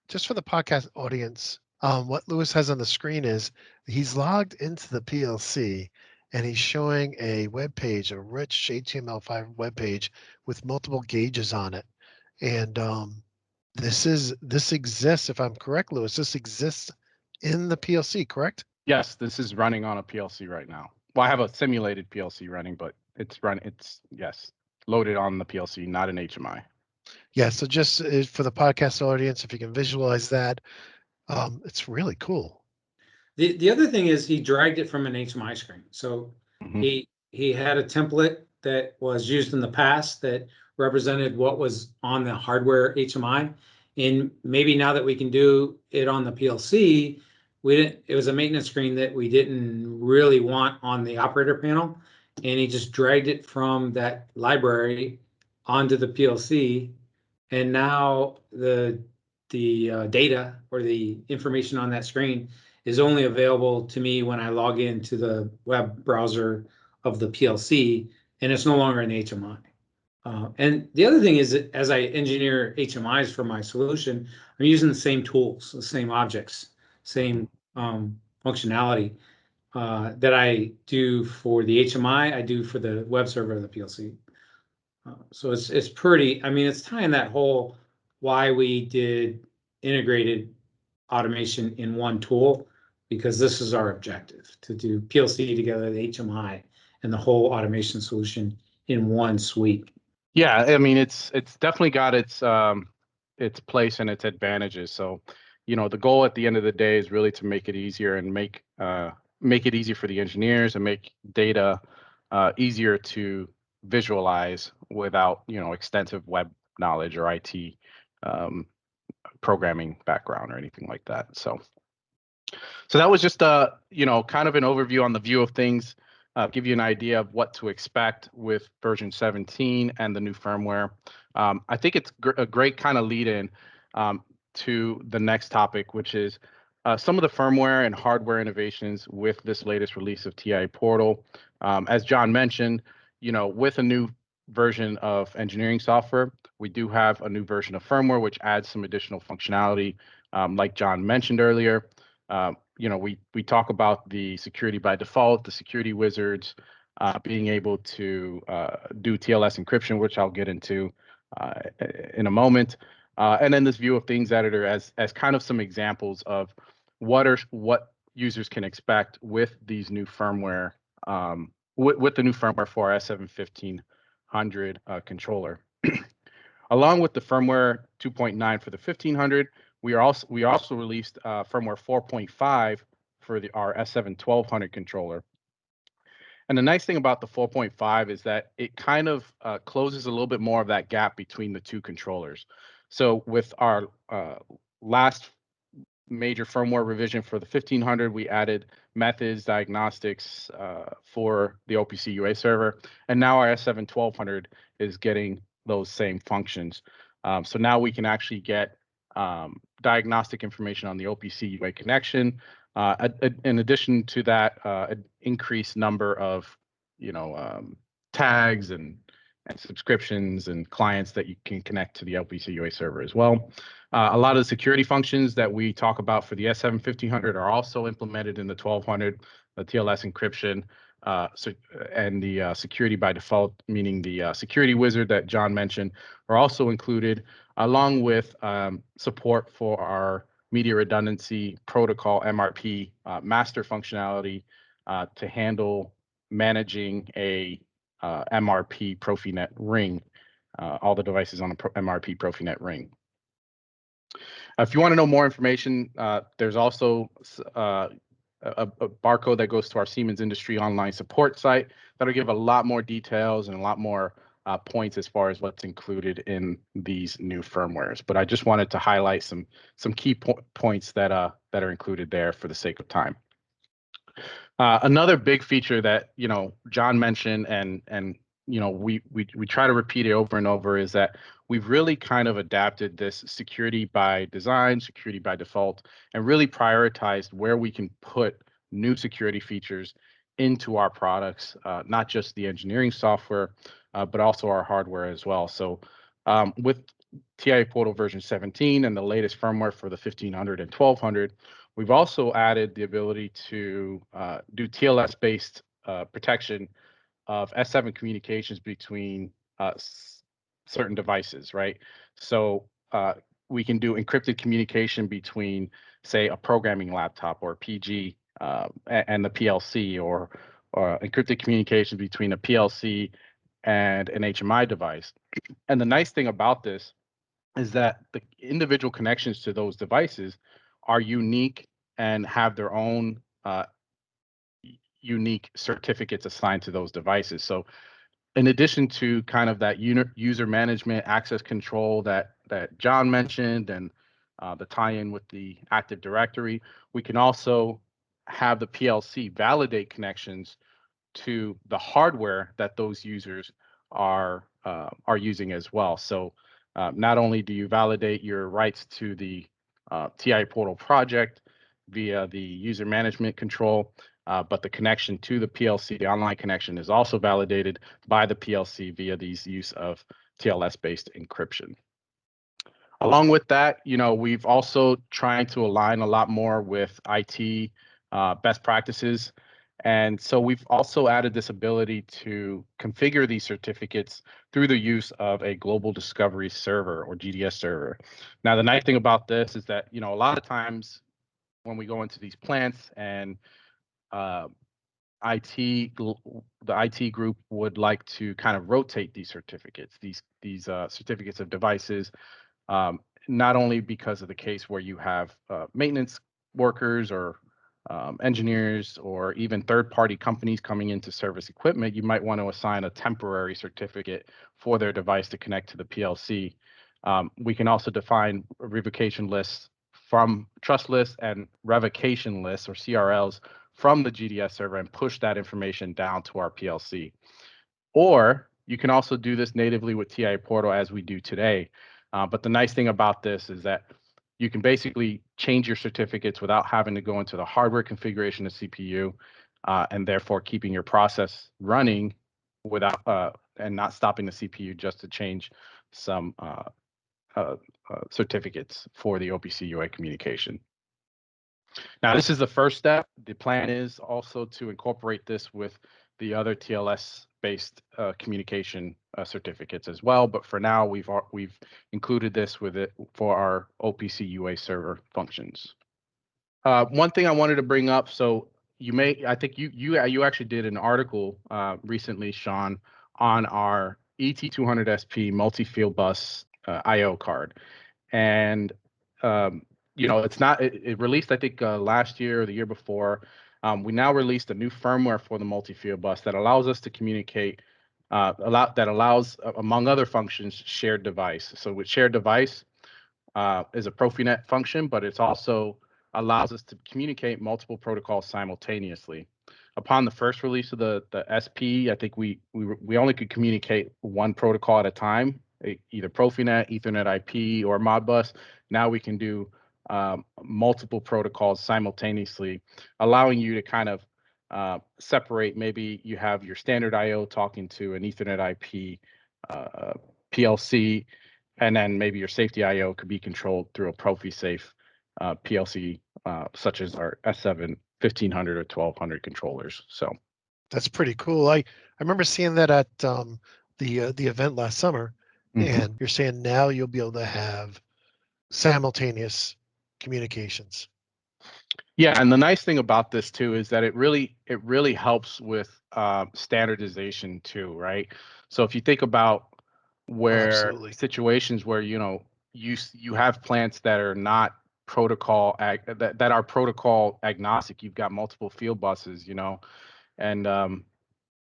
Just for the podcast audience, what Lewis has on the screen is he's logged into the PLC, and he's showing a web page, a rich HTML5 web page with multiple gauges on it. And this exists, if I'm correct, Lewis, this exists in the PLC, correct? Yes, this is running on a PLC right now. Well, I have a simulated PLC running, but it's loaded on the PLC, not an HMI. Yeah, so just for the podcast audience, if you can visualize that, it's really cool. The other thing is he dragged it from an HMI screen. So he had a template that was used in the past that represented what was on the hardware HMI. And maybe now that we can do it on the PLC, it was a maintenance screen that we didn't really want on the operator panel. And he just dragged it from that library onto the PLC. And now the data or the information on that screen is only available to me when I log into the web browser of the PLC, and it's no longer in the HMI. And the other thing is that as I engineer HMIs for my solution, I'm using the same tools, the same objects, same functionality that I do for the HMI, I do for the web server of the PLC. So it's pretty, it's tying that whole why we did integrated automation in one tool, because this is our objective, to do PLC together, the HMI, and the whole automation solution in one suite. Yeah, it's definitely got its place and its advantages. So, the goal at the end of the day is really to make it easier and make it easier for the engineers and make data easier to visualize without extensive web knowledge or IT programming background or anything like that. So that was just kind of an overview on the view of things. Give you an idea of what to expect with version 17 and the new firmware. I think it's a great kind of lead in to the next topic, which is some of the firmware and hardware innovations with this latest release of TI Portal. As John mentioned, with a new version of engineering software, we do have a new version of firmware, which adds some additional functionality. Like John mentioned earlier, we talk about the security by default, the security wizards, being able to do TLS encryption, which I'll get into in a moment. And then this view of things editor as kind of some examples of what users can expect with these new firmware, with the new firmware for our S7 1500 controller. Along with the firmware 2.9 for the 1500, we also released firmware 4.5 for our S7 1200 controller. And the nice thing about the 4.5 is that it kind of closes a little bit more of that gap between the two controllers. So with our last major firmware revision for the 1500, we added methods, diagnostics for the OPC UA server. And now our S7 1200 is getting those same functions. So now we can actually get diagnostic information on the OPC UA connection. In addition to that, an increased number of tags and and subscriptions and clients that you can connect to the LPC UA server as well. A lot of the security functions that we talk about for the S7-1500 are also implemented in the 1200, the TLS encryption, and the security by default, meaning the security wizard that John mentioned, are also included, along with support for our media redundancy protocol, MRP, master functionality to handle managing a MRP Profinet ring, all the devices on a MRP Profinet ring. If you want to know more information, there's also a barcode that goes to our Siemens Industry Online support site that'll give a lot more details and a lot more points as far as what's included in these new firmwares. But I just wanted to highlight some key points that are included there for the sake of time. Another big feature that John mentioned and we try to repeat it over and over is that we've really kind of adapted this security by design, security by default, and really prioritized where we can put new security features into our products, not just the engineering software, but also our hardware as well. So with TIA Portal version 17 and the latest firmware for the 1500 and 1200, we've also added the ability to do TLS based protection of S7 communications between certain devices, right? So we can do encrypted communication between, say, a programming laptop or PG and the PLC, or encrypted communication between a PLC and an HMI device. And the nice thing about this is that the individual connections to those devices are unique and have their own unique certificates assigned to those devices. So in addition to kind of that user management access control that John mentioned and the tie-in with the Active Directory, we can also have the PLC validate connections to the hardware that those users are using as well. So not only do you validate your rights to the TI Portal project via the user management control, but the connection to the PLC, the online connection, is also validated by the PLC via these use of TLS-based encryption. Along with that, we've also tried to align a lot more with IT best practices. And so we've also added this ability to configure these certificates through the use of a global discovery server, or GDS server. Now, the nice thing about this is that, a lot of times when we go into these plants and the IT group would like to kind of rotate these certificates, these certificates of devices, not only because of the case where you have maintenance workers or engineers or even third-party companies coming into service equipment, you might want to assign a temporary certificate for their device to connect to the PLC. We can also define revocation lists from trust lists and revocation lists, or CRLs, from the GDS server and push that information down to our PLC. Or you can also do this natively with TI Portal as we do today. But the nice thing about this is that you can basically change your certificates without having to go into the hardware configuration of CPU, and therefore keeping your process running without and not stopping the CPU just to change some certificates for the OPC UA communication. Now, this is the first step. The plan is also to incorporate this with the other TLS-based communication certificates as well. But for now, we've included this with it for our OPC UA server functions. One thing I wanted to bring up, so I think you actually did an article recently, Shawn, on our ET200SP multi-field bus I/O card, and it released, I think, last year or the year before. We now released a new firmware for the multi-field bus that allows us to communicate, that allows, among other functions, shared device. So with shared device is a Profinet function, but it also allows us to communicate multiple protocols simultaneously. Upon the first release of the SP, I think we only could communicate one protocol at a time, either Profinet, Ethernet IP, or Modbus. Now we can do multiple protocols simultaneously, allowing you to kind of separate. Maybe you have your standard I/O talking to an Ethernet IP PLC, and then maybe your safety I/O could be controlled through a ProfiSafe PLC, such as our S7 1500 or 1200 controllers. So That's pretty cool. I remember seeing that at the event last summer, and you're saying now you'll be able to have simultaneous communications. Yeah, and the nice thing about this too is that it really helps with standardization too, right? So if you think about where Absolutely. situations where you have plants that are not that are protocol agnostic, you've got multiple field buses, and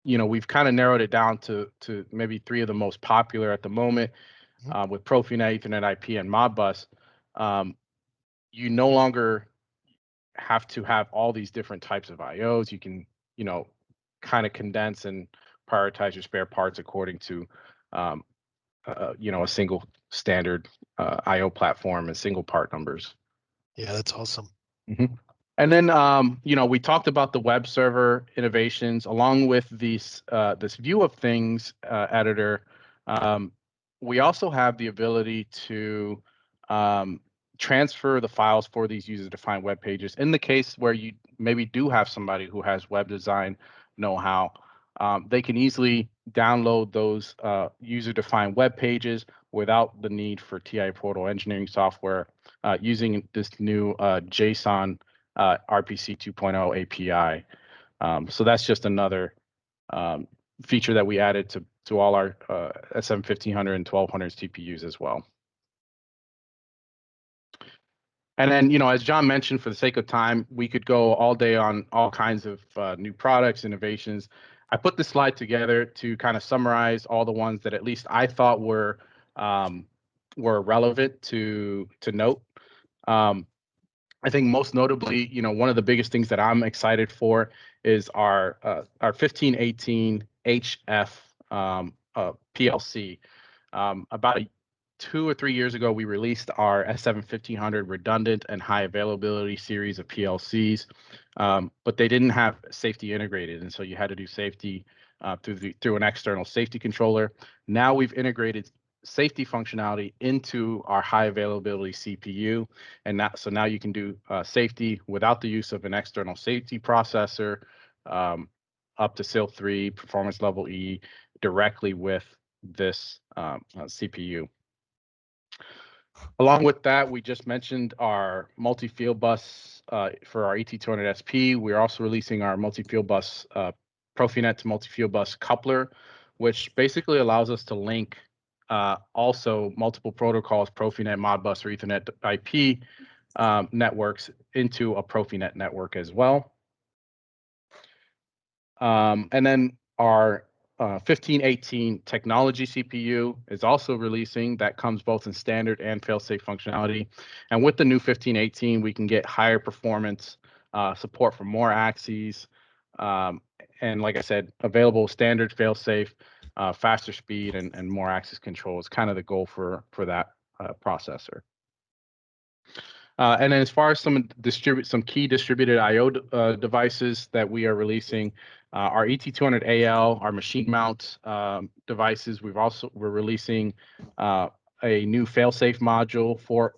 we've kind of narrowed it down to maybe 3 of the most popular at the moment, with Profinet, Ethernet IP, and Modbus. You no longer have to have all these different types of IOs. You can, kind of condense and prioritize your spare parts according to, a single standard IO platform and single part numbers. Yeah, that's awesome. And then, we talked about the web server innovations along with this view of things editor. We also have the ability to transfer the files for these user-defined web pages. In the case where you maybe do have somebody who has web design know-how, they can easily download those user-defined web pages without the need for TI Portal engineering software, using this new JSON RPC 2.0 API. So that's just another feature that we added to all our SM 1500 and 1200 CPUs as well. And then, as John mentioned, for the sake of time, we could go all day on all kinds of new products, innovations. I put this slide together to kind of summarize all the ones that at least I thought were relevant to note. I think most notably, one of the biggest things that I'm excited for is our 1518 HF PLC. About 2 or 3 years ago, we released our S7 1500 redundant and high availability series of PLCs, but they didn't have safety integrated, and so you had to do safety through an external safety controller. Now we've integrated safety functionality into our high availability CPU, and so now you can do safety without the use of an external safety processor, up to SIL 3 performance level E, directly with this CPU. Along with that, we just mentioned our multi-field bus for our ET200SP. We're also releasing our multi-field bus Profinet to multi-field bus coupler, which basically allows us to link also multiple protocols, Profinet, Modbus, or Ethernet IP networks into a Profinet network as well. And then our 1518 technology CPU is also releasing. That comes both in standard and fail-safe functionality. And with the new 1518, we can get higher performance, support for more axes, and like I said, available standard fail-safe, faster speed, and more access control is kind of the goal for that processor. And then as far as some key distributed I/O devices that we are releasing, our ET200AL, our machine mount devices. We're releasing a new fail-safe module for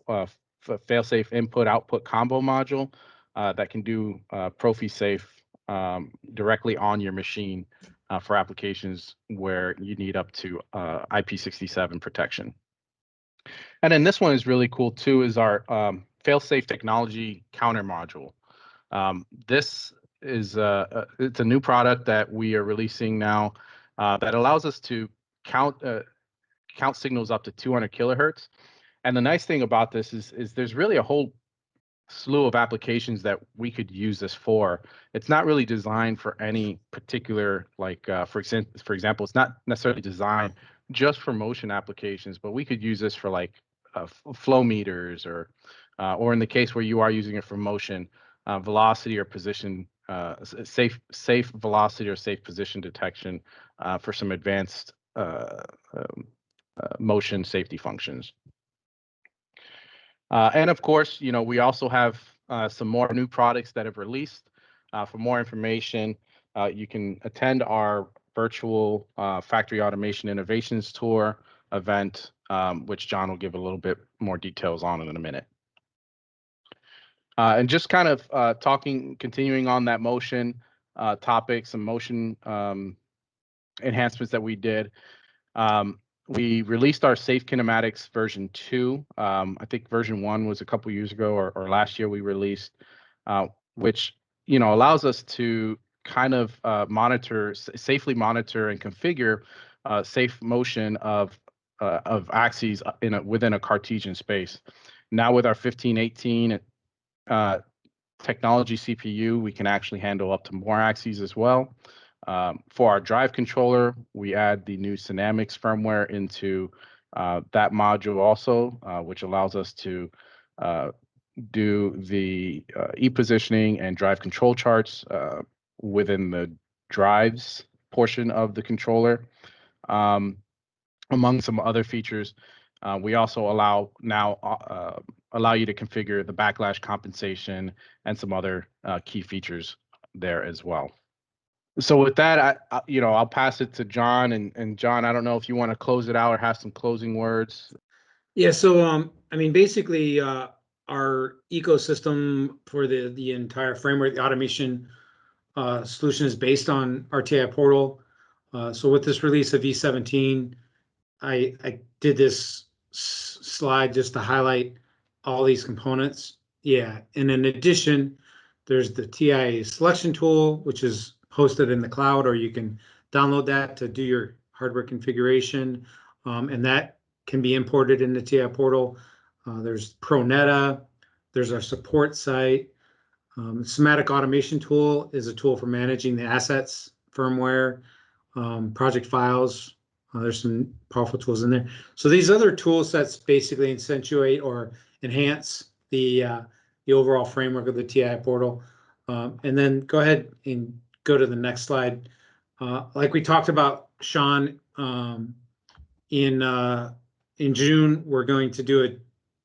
fail-safe input-output combo module that can do ProfiSafe directly on your machine for applications where you need up to IP67 protection. And then this one is really cool too, is our fail-safe technology counter module. This is it's a new product that we are releasing now that allows us to count signals up to 200 kilohertz. And the nice thing about this is there's really a whole slew of applications that we could use this for. It's not really designed for any particular, like for example, it's not necessarily designed just for motion applications, but we could use this for like flow meters, or in the case where you are using it for motion, velocity or position, safe velocity or safe position detection for some advanced motion safety functions. And of course, we also have some more new products that have released. For more information, you can attend our virtual factory automation innovations tour event, which John will give a little bit more details on in a minute. And just kind of continuing on that motion topic, some motion enhancements that we did. We released our Safe Kinematics version 2. I think version 1 was a couple years ago, or last year we released, which allows us to kind of safely monitor and configure safe motion of axes within a Cartesian space. Now with our 1518 technology CPU, we can actually handle up to more axes as well. For our drive controller, we add the new Dynamics firmware into that module also, which allows us to do the e-positioning and drive control charts within the drives portion of the controller. Among some other features, we also allow you to configure the backlash compensation and some other key features there as well. So with that, I'll pass it to John, and John, I don't know if you want to close it out or have some closing words. Yeah. So I mean, basically, our ecosystem for the entire framework, the automation solution, is based on RTI Portal. So with this release of v17, I did this slide just to highlight all these components. Yeah, and in addition, there's the TI selection tool, which is hosted in the cloud, or you can download that to do your hardware configuration, and that can be imported into TI Portal. There's ProNeta, there's our support site. Somatic automation tool is a tool for managing the assets, firmware, project files. There's some powerful tools in there. So these other tool sets basically accentuate or enhance the overall framework of the TI Portal. And then go ahead and go to the next slide. Like we talked about, Shawn, in June, we're going to do a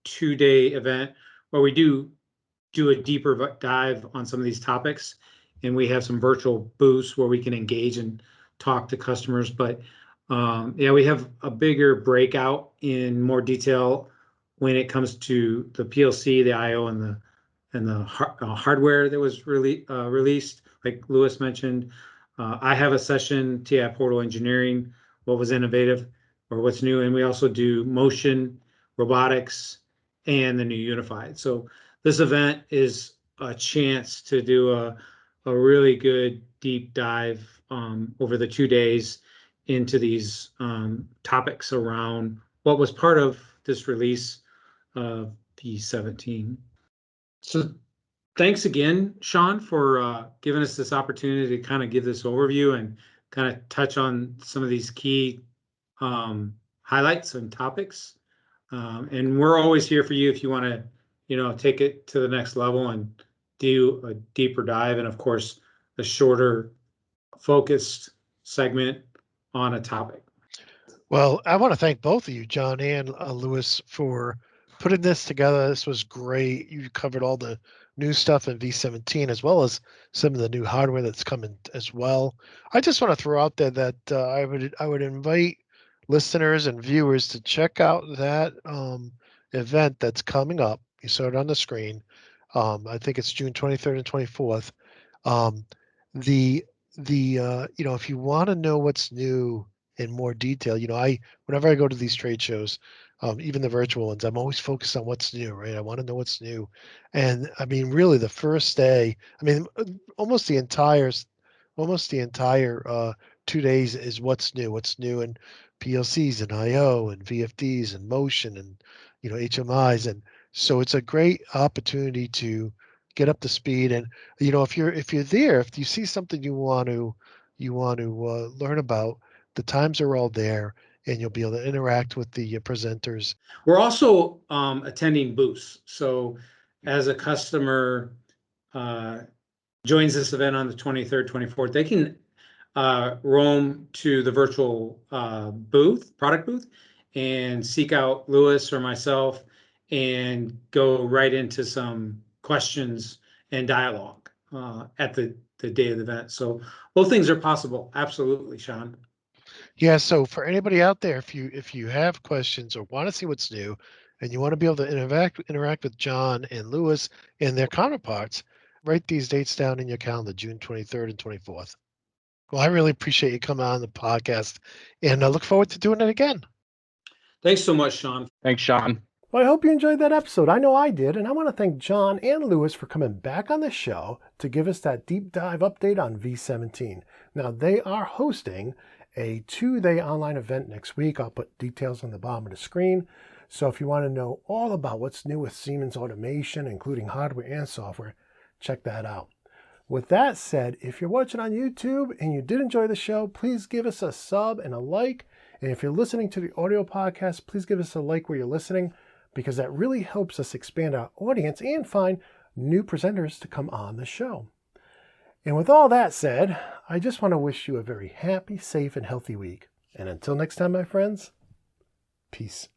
2-day event where we do a deeper dive on some of these topics, and we have some virtual booths where we can engage and talk to customers. But yeah, we have a bigger breakout in more detail when it comes to the PLC, the I/O, and the hardware that was released, like Lewis mentioned. I have a session, TI Portal Engineering, what was innovative or what's new, and we also do motion, robotics, and the new unified. So this event is a chance to do a really good deep dive over the 2 days into these topics around what was part of this release of v17. So thanks again, Shawn, for giving us this opportunity to kind of give this overview and kind of touch on some of these key highlights and topics. And we're always here for you if you want to, take it to the next level and do a deeper dive, and of course, a shorter, focused segment on a topic. Well, I want to thank both of you, John and Lewis, for putting this together. This was great. You covered all the new stuff in v17 as well as some of the new hardware that's coming as well. I just want to throw out there that I would invite listeners and viewers to check out that event that's coming up. You saw it on the screen. I think it's June 23rd and 24th. If you want to know what's new in more detail, whenever I go to these trade shows, even the virtual ones, I'm always focused on what's new, right? I want to know what's new. And I mean, really the first day, almost the entire 2 days is what's new in PLCs and IO and VFDs and motion and, HMIs. And so it's a great opportunity to get up to speed. And, if you're there, if you see something you want to learn about, the times are all there, and you'll be able to interact with the presenters. We're also attending booths. So as a customer joins this event on the 23rd, 24th, they can roam to the virtual product booth, and seek out Lewis or myself and go right into some questions and dialogue at the the day of the event. So both things are possible. Absolutely, Shawn. Yeah, so for anybody out there, if you have questions or want to see what's new and you want to be able to interact with John and Lewis and their counterparts, write these dates down in your calendar, June 23rd and 24th. Well, I really appreciate you coming on the podcast, and I look forward to doing it again. Thanks so much, Shawn. Thanks, Shawn. Well, I hope you enjoyed that episode. I know I did, and I want to thank John and Lewis for coming back on the show to give us that deep dive update on v17. Now, they are hosting a 2-day online event next week. I'll put details on the bottom of the screen. So if you want to know all about what's new with Siemens automation, including hardware and software, check that out. With that said, if you're watching on YouTube and you did enjoy the show, please give us a sub and a like. And if you're listening to the audio podcast, please give us a like where you're listening, because that really helps us expand our audience and find new presenters to come on the show. And with all that said, I just want to wish you a very happy, safe, and healthy week. And until next time, my friends, peace.